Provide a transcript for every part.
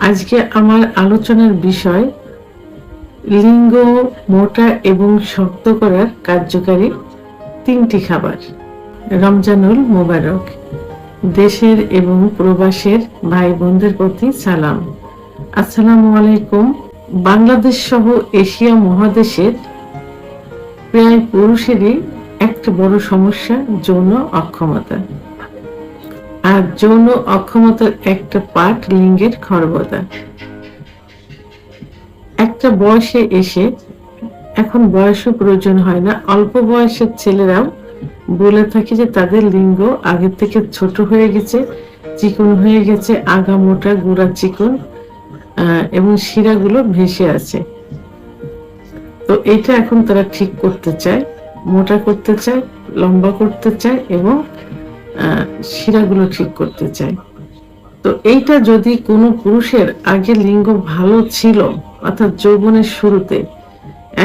আজকে আমার আলোচনার বিষয় লিঙ্গ মোটা এবং শক্ত করার কার্যকারী 3টি খাবার। রমজানুল মোবারক। দেশের এবং প্রবাসের ভাই বোনদের প্রতি সালাম। আসসালামু আলাইকুম। বাংলাদেশ সহ এশিয়া মহাদেশের প্রায় পুরুষেরই একটা বড় সমস্যা যৌন অক্ষমতা। আর যৌন অক্ষমতার একটা পার্ট লিঙ্গের খর্বতা। একটা বয়সে এসে, এখন বয়সও প্রয়োজন হয় না, অল্প বয়সের ছেলেরাও বলে থাকে যে তাদের লিঙ্গ আগের থেকে ছোট হয়ে গেছে, চিকন হয়ে গেছে, আগা মোটা গুড়া চিকন এবং শিরাগুলো ভেসে আছে। তো এটা এখন তারা ঠিক করতে চায়, মোটা করতে চায়, লম্বা করতে চায় এবং শিরাগুলো ঠিক করতে চায়। তো এইটা যদি কোনো পুরুষের আগে লিঙ্গ ভালো ছিল, অর্থাৎ যৌবনের শুরুতে,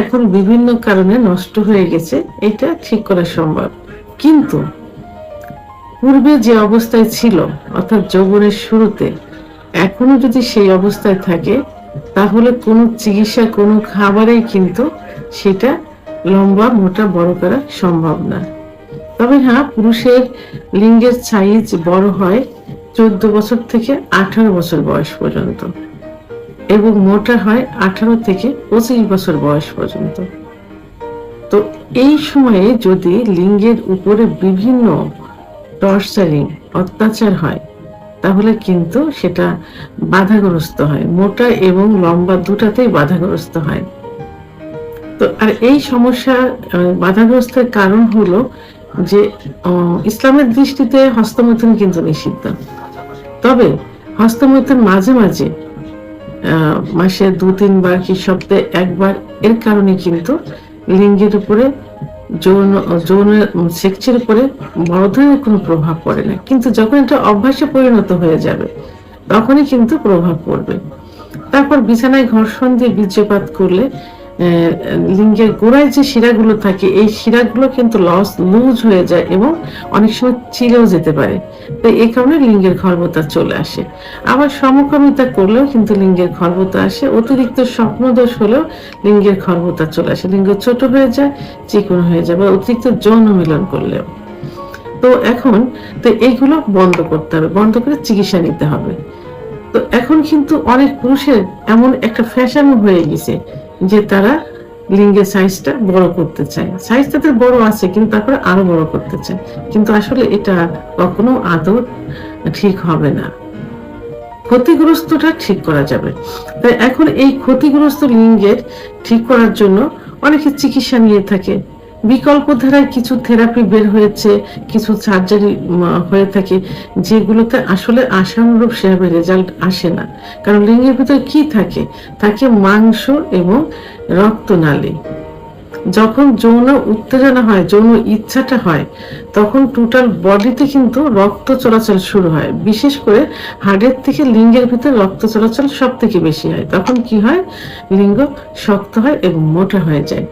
এখন বিভিন্ন কারণে নষ্ট হয়ে গেছে, এটা ঠিক করা সম্ভব। কিন্তু পূর্বে যে অবস্থায় ছিল, অর্থাৎ যৌবনের শুরুতে, এখনো যদি সেই অবস্থায় থাকে, তাহলে কোনো চিকিৎসা, কোনো খাবারেই কিন্তু সেটা লম্বা মোটা বড় করা সম্ভব না। তবে হ্যাঁ, পুরুষের লিঙ্গের সাইজ বড় হয় 14 বছর থেকে 18 বছর বয়স পর্যন্ত এবং মোটা হয় 18 থেকে 25 বছর বয়স পর্যন্ত। তো এই সময়ে যদি লিঙ্গের উপরে বিভিন্ন টর্চারিং, অত্যাচার হয়, তাহলে কিন্তু সেটা বাধাগ্রস্ত হয়, মোটা এবং লম্বা দুটাতেই বাধাগ্রস্ত হয়। তো আর এই সমস্যা বাধাগ্রস্তের কারণ হলো যে ইসলামের দৃষ্টিতে হস্তমৈথুন কিন্তু নিষিদ্ধ। তবে হস্তমৈথুন মাঝে মাঝে, মাসে 2-3 বার কি সপ্তাহে 1 বার, এর কারণে কিন্তু লিঙ্গের উপরে যৌন সেক্সের উপরে বড় ধরনের কোনো প্রভাব পড়ে না। কিন্তু যখন এটা অভ্যাসে পরিণত হয়ে যাবে, তখনই কিন্তু প্রভাব পড়বে। তারপর বিছানায় ঘর্ষণ দিয়ে বীর্যপাত করলে লিঙ্গের গোড়ায় যে শিরাগুলো থাকে, এই শিরাগুলো কিন্তু লুজ হয়ে যায় এবং অনেক সময় ছিঁড়েও যেতে পারে। তো এই কারণে লিঙ্গের খর্বতা চলে আসে। আবার সমকামিতা করলেও কিন্তু লিঙ্গের খর্বতা আসে। অতিরিক্ত স্বপ্নদোষ হলেও লিঙ্গের খর্বতা চলে আসে, লিঙ্গ ছোট হয়ে যায়, চিকন হয়ে যায়, বা অতিরিক্ত যৌন মিলন করলেও। তো এখন তো এইগুলো বন্ধ করতে হবে, বন্ধ করে চিকিৎসা নিতে হবে। তো এখন কিন্তু অনেক পুরুষের এমন একটা ফ্যাশন হয়ে গেছে যে তারা লিঙ্গের সাইজটা বড় করতে চায়। সাইজ তাদের বড় আছে, কিন্তু তারপরে আরো বড় করতে চায়। কিন্তু আসলে এটা কখনো আদৌ ঠিক হবে না। ক্ষতিগ্রস্তটা ঠিক করা যাবে। তাই এখন এই ক্ষতিগ্রস্ত লিঙ্গের ঠিক করার জন্য অনেকে চিকিৎসা নিয়ে থাকে। বিকল্প ধারায় কিছু থেরাপি বের হয়েছে, কিছু সার্জারি হয়ে থাকে, যেগুলোতে আসলে আশানুরূপ সেভাবে রেজাল্ট আসে না। কারণ লিঙ্গের ভিতরে কি থাকে? থাকে মাংস এবং রক্তনালী। যখন যৌন উত্তেজনা হয়, যৌন ইচ্ছাটা হয়, তখন টোটাল বডিতে কিন্তু রক্ত চলাচল শুরু হয়। বিশেষ করে হাড়ের থেকে লিঙ্গের ভিতরে রক্ত চলাচল সব থেকে বেশি হয়। তখন কি হয়? লিঙ্গ শক্ত হয় এবং মোটা হয়ে যায়।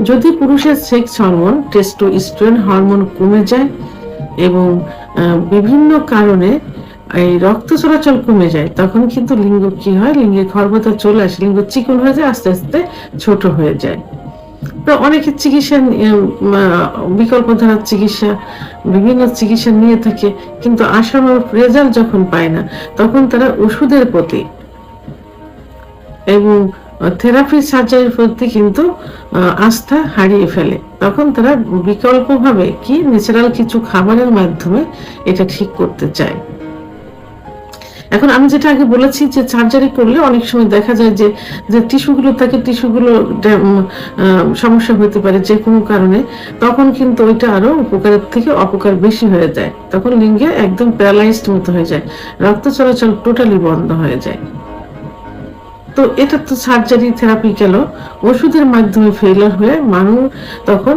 যদি পুরুষের সেক্স হরমোন, টেস্টোস্টেরন হরমোন কমে যায় এবং বিভিন্ন কারণে এই রক্ত চলাচল কমে যায়, তখন কিন্তু লিঙ্গ কি হয়? লিঙ্গের খর্বতা চলে আসে, লিঙ্গ চিকন হয়ে যায়, আস্তে আস্তে ছোট হয়ে যায়। তো অনেকে চিকিৎসা, বিকল্প ধারার চিকিৎসা, বিভিন্ন চিকিৎসা নিয়ে থাকে, কিন্তু আশানুরূপ রেজাল্ট যখন পায় না, তখন তারা ওষুধের প্রতি এবং থেরাপি, সার্জারির প্রতি কিন্তু আস্থা হারিয়ে ফেলে। তখন তারা বিকল্পভাবে কি ন্যাচারাল কিছু খাবারের মাধ্যমে এটা ঠিক করতে চায়। এখন আমি যেটা আগে বলেছি যে সার্জারি করলে অনেক সময় দেখা যায় যে যে টিস্যুগুলো থাকে, টিস্যুগুলো সমস্যা হতে পারে যে কোনো কারণে, তখন কিন্তু ওইটা আরো উপকারের থেকে অপকার বেশি হয়ে যায়। তখন লিঙ্গে একদম প্যারালাইজড মতো হয়ে যায়, রক্ত চলাচল টোটালি বন্ধ হয়ে যায়। তো এটা তো সার্জারি, থেরাপি গেল, ওষুধের মাধ্যমে ফেলার হয়ে মানুষ তখন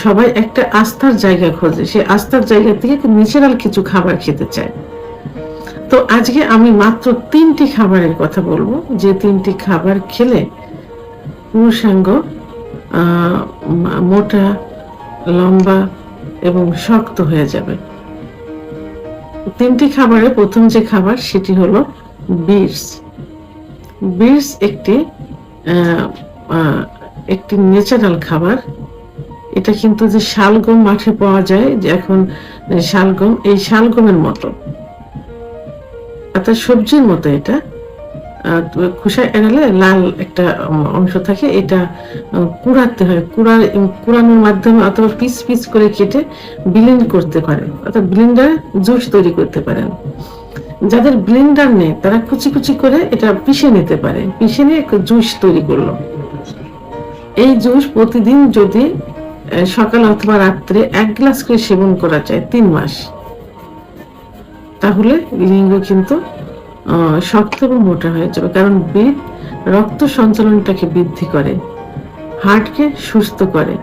সবাই একটা আস্থার জায়গা খোঁজে, সে আস্থার জায়গা থেকে ন্যাচারাল কিছু খাবার খেতে চায়। তো আজকে আমি মাত্র 3টি খাবারের কথা বলবো, যে 3টি খাবার খেলে পুরুষাঙ্গ মোটা, লম্বা এবং শক্ত হয়ে যাবে। 3টি খাবারে প্রথম যে খাবার সেটি হলো বিটস। বিটস একটি একটি ন্যাচারাল খাবার। এটা কিন্তু যে শালগম মাঠে পাওয়া যায়, যে এখন শালগম, এই শালগমের মতো, অর্থাৎ সবজির মতো। এটা খোসা এড়ালে লাল একটা অংশ থাকে, এটা কুড়াতে হয়, কুড়ানোর মাধ্যমে অথবা পিস পিস করে কেটে ব্লেন্ড করতে পারে, অর্থাৎ ব্লেন্ডারে জুস তৈরি করতে পারেন। যাদের ব্লেন্ডার নেই তারা কুচি কুচি করে এটা পিষে নিতে পারে, পিষে নিয়ে জুস তৈরি করলো। এই জুস প্রতিদিন যদি সকাল অথবা রাত্রে 1 গ্লাস করে সেবন করা যায় 3 মাস, তাহলে লিঙ্গ কিন্তু শক্ত এবং মোটা হয়ে যাবে। কারণ বিট রক্ত সঞ্চালনটাকে বৃদ্ধি করে, হার্টকে সুস্থ করে।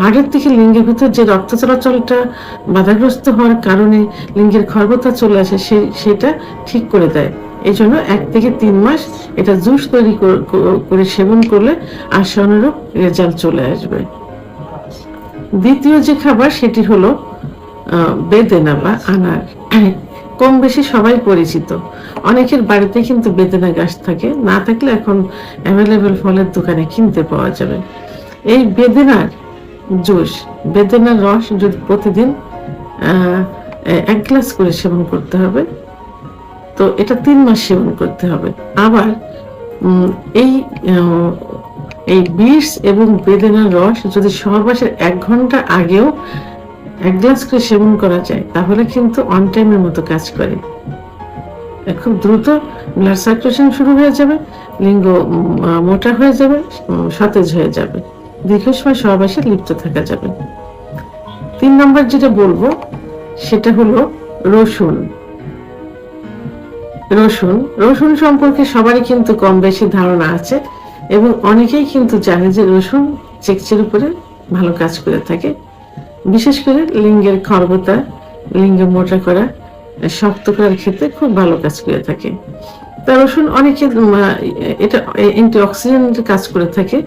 হার্টের থেকে লিঙ্গের ভিতর যে রক্ত চলাচলটা বাধাগ্রস্ত হওয়ার কারণে লিঙ্গের খর্বতা চলে আসে, সেটা ঠিক করে দেয়। এই জন্য 1 থেকে 3 মাস এটা জুস তৈরি করে সেবন করলে আশানুরূপ রেজাল্ট চলে আসবে। দ্বিতীয় যে খাবার সেটি হলো বেদেনা বা আনার। কম বেশি সবাই পরিচিত, অনেকের বাড়িতে কিন্তু বেদেনা গাছ থাকে, না থাকলে এখন অ্যাভেলেবেল ফলের দোকানে কিনতে পাওয়া যাবে। এই বেদেনার জুস, বেদেনার রস যদি প্রতিদিন 1 গ্লাস করে সেবন করতে হবে, তো এটা 3 মাস সেবন করতে হবে। আবার এই বিটস এবং বেদেনার রস যদি সহবাসের 1 ঘন্টা আগেও 1 গ্লাস করে সেবন করা যায়, তাহলে কিন্তু অন টাইমের মতো কাজ করে। খুব দ্রুত ব্লাড সার্কুলেশন শুরু হয়ে যাবে, লিঙ্গ মোটা হয়ে যাবে, সতেজ হয়ে যাবে, দীর্ঘ সময় সহবাসে লিপ্ত থাকা যাবে। 3 নম্বর যেটা বলবো সেটা হলো রসুন। রসুন সম্পর্কে সবারই কিন্তু কম বেশি ধারণা আছে, এবং অনেকেই কিন্তু জানে যে রসুন চেকচের উপরে ভালো কাজ করে থাকে। বিশেষ করে লিঙ্গের খর্বতা, লিঙ্গ মোটা করা, শক্ত করার ক্ষেত্রে খুব ভালো কাজ করে থাকে। তা রসুন অনেকে এটা অ্যান্টিঅক্সিডেন্টের কাজ করে থাকে,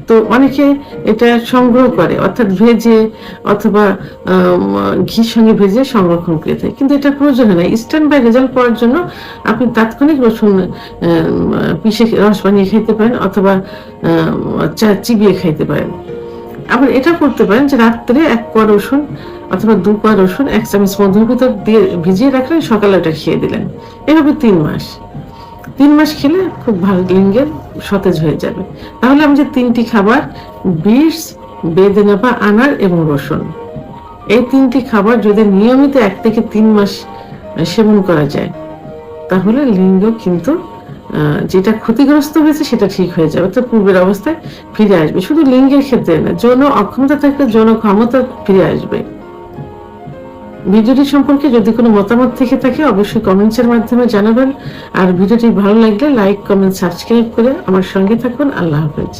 তো অনেকে এটা সংগ্রহ করে, অর্থাৎ ভেজে অথবা ঘির সঙ্গে ভেজে সংরক্ষণ করে থাকে। কিন্তু এটা প্রয়োজন হয় না। ইনস্ট্যান্ট বাই রেজাল্ট পাওয়ার জন্য আপনি তাৎক্ষণিক রসুন পিষে রস বানিয়ে খাইতে পারেন, অথবা চিবিয়ে খাইতে পারেন। আবার এটা করতে পারেন যে রাত্রে 1 কোয়া রসুন অথবা 2 কোয়া রসুন 1 চামচ মধুর ভিতর দিয়ে ভিজিয়ে রাখলেন, সকালে ওটা খেয়ে দিলেন। এভাবে 3 মাস খেলে খুব ভালো লিঙ্গের সতেজ হয়ে যাবে। তাহলে আমি যে 3টি খাবার, বিটস, বেদেনা বা আনার এবং রসুন, এই 3টি খাবার যদি নিয়মিত 1 থেকে 3 মাস সেবন করা যায়, তাহলে লিঙ্গ কিন্তু যেটা ক্ষতিগ্রস্ত হয়েছে সেটা ঠিক হয়ে যাবে, তো পূর্বের অবস্থায় ফিরে আসবে। শুধু লিঙ্গের ক্ষেত্রে না, যৌন অক্ষমতা থাকলে যৌন ক্ষমতা ফিরে আসবে। ভিডিওটি সম্পর্কে যদি কোনো মতামত থেকে থাকে অবশ্যই কমেন্টসের মাধ্যমে জানাবেন। আর ভিডিওটি ভালো লাগলে লাইক, কমেন্ট, সাবস্ক্রাইব করে আমার সঙ্গে থাকুন। আল্লাহ হাফেজ।